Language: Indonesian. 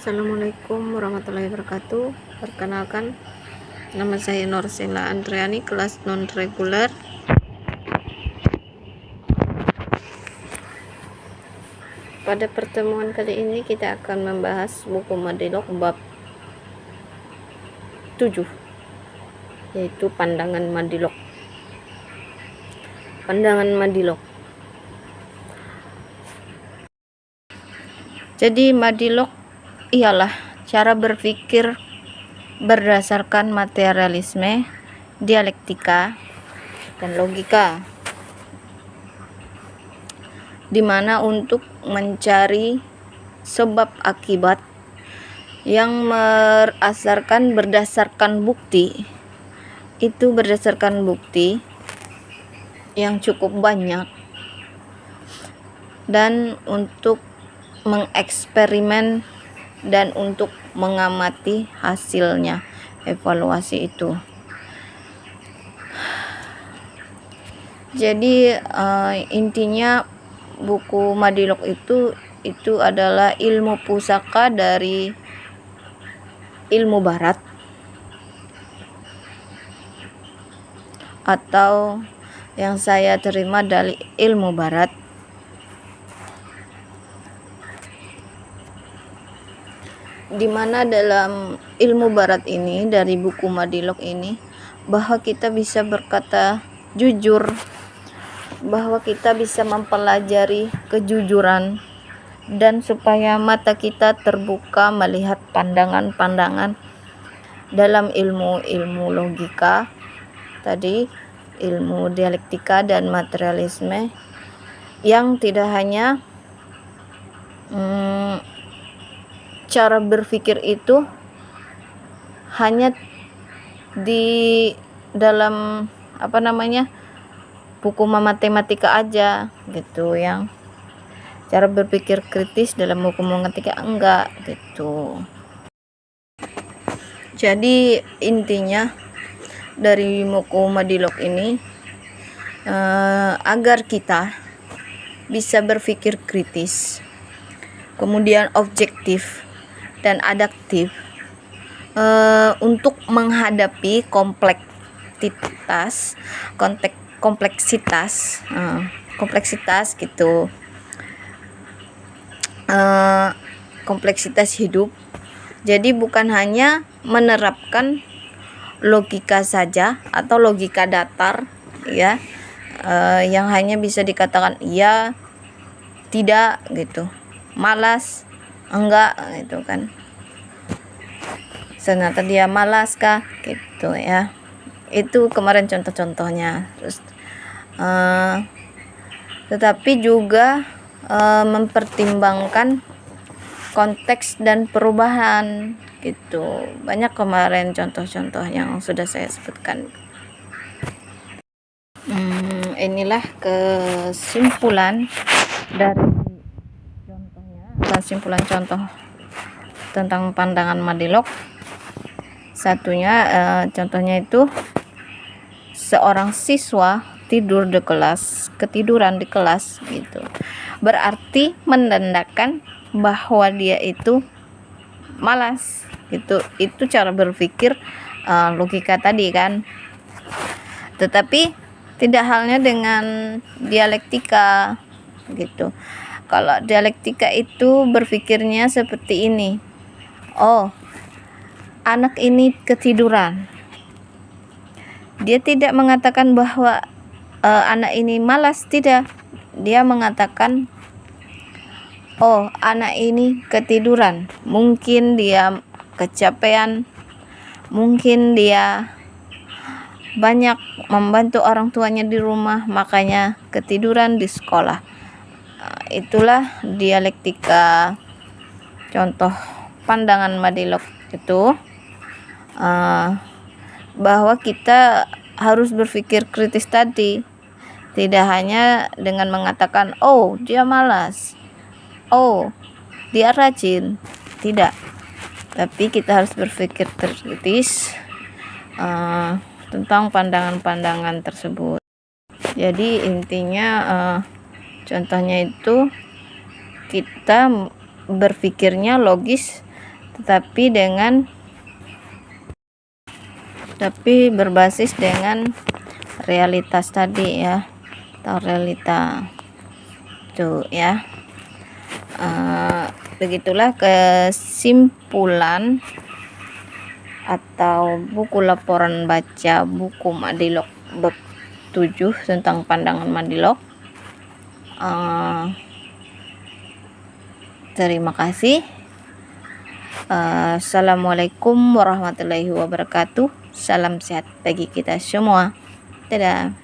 Assalamualaikum warahmatullahi wabarakatuh. Perkenalkan, nama saya Norsela Andriani, kelas non reguler. Pada pertemuan kali ini kita akan membahas buku Madilog bab 7, yaitu pandangan Madilog. Pandangan Madilog. Jadi Madilog ialah cara berpikir berdasarkan materialisme, dialektika, dan logika, di mana untuk mencari sebab akibat yang berdasarkan bukti, itu berdasarkan bukti yang cukup banyak, dan untuk mengeksperimen dan untuk mengamati hasilnya, evaluasi itu. Jadi intinya buku Madilog itu adalah ilmu pusaka dari ilmu barat, atau yang saya terima dari ilmu barat, di mana dalam ilmu barat ini, dari buku Madilog ini, bahwa kita bisa berkata jujur, bahwa kita bisa mempelajari kejujuran, dan supaya mata kita terbuka melihat pandangan-pandangan dalam ilmu-ilmu logika tadi, ilmu dialektika dan materialisme, yang tidak hanya cara berpikir itu hanya di dalam buku matematika aja gitu, yang cara berpikir kritis dalam buku matematika enggak gitu. Jadi intinya dari buku Madilog ini agar kita bisa berpikir kritis, kemudian objektif dan adaptif untuk menghadapi kompleksitas gitu, kompleksitas hidup. Jadi bukan hanya menerapkan logika saja atau logika datar ya, yang hanya bisa dikatakan iya, tidak gitu, malas, enggak gitu kan, ternyata dia malas kah gitu ya. Itu kemarin contoh-contohnya. Terus tetapi juga mempertimbangkan konteks dan perubahan gitu. Banyak kemarin contoh-contoh yang sudah saya sebutkan. Inilah kesimpulan dari kesimpulan contoh tentang pandangan Madilog. Satunya contohnya itu seorang siswa ketiduran di kelas gitu. Berarti menandakan bahwa dia itu malas gitu. Itu cara berpikir logika tadi kan. Tetapi tidak halnya dengan dialektika gitu. Kalau dialektika itu berpikirnya seperti ini. Oh, anak ini ketiduran. Dia tidak mengatakan bahwa anak ini malas, tidak. Dia mengatakan, oh, anak ini ketiduran. Mungkin dia kecapean, mungkin dia banyak membantu orang tuanya di rumah, makanya ketiduran di sekolah. Itulah dialektika contoh pandangan Madilog itu, bahwa kita harus berpikir kritis tadi, tidak hanya dengan mengatakan oh dia malas, oh dia rajin, tidak, tapi kita harus berpikir kritis tentang pandangan-pandangan tersebut. Jadi intinya contohnya itu kita berpikirnya logis tapi berbasis dengan realitas tadi ya, atau realita tuh ya. Begitulah kesimpulan atau buku laporan baca buku Madilog bab 7 tentang pandangan Madilog. Terima kasih. Assalamualaikum warahmatullahi wabarakatuh. Salam sehat bagi kita semua. Dadah.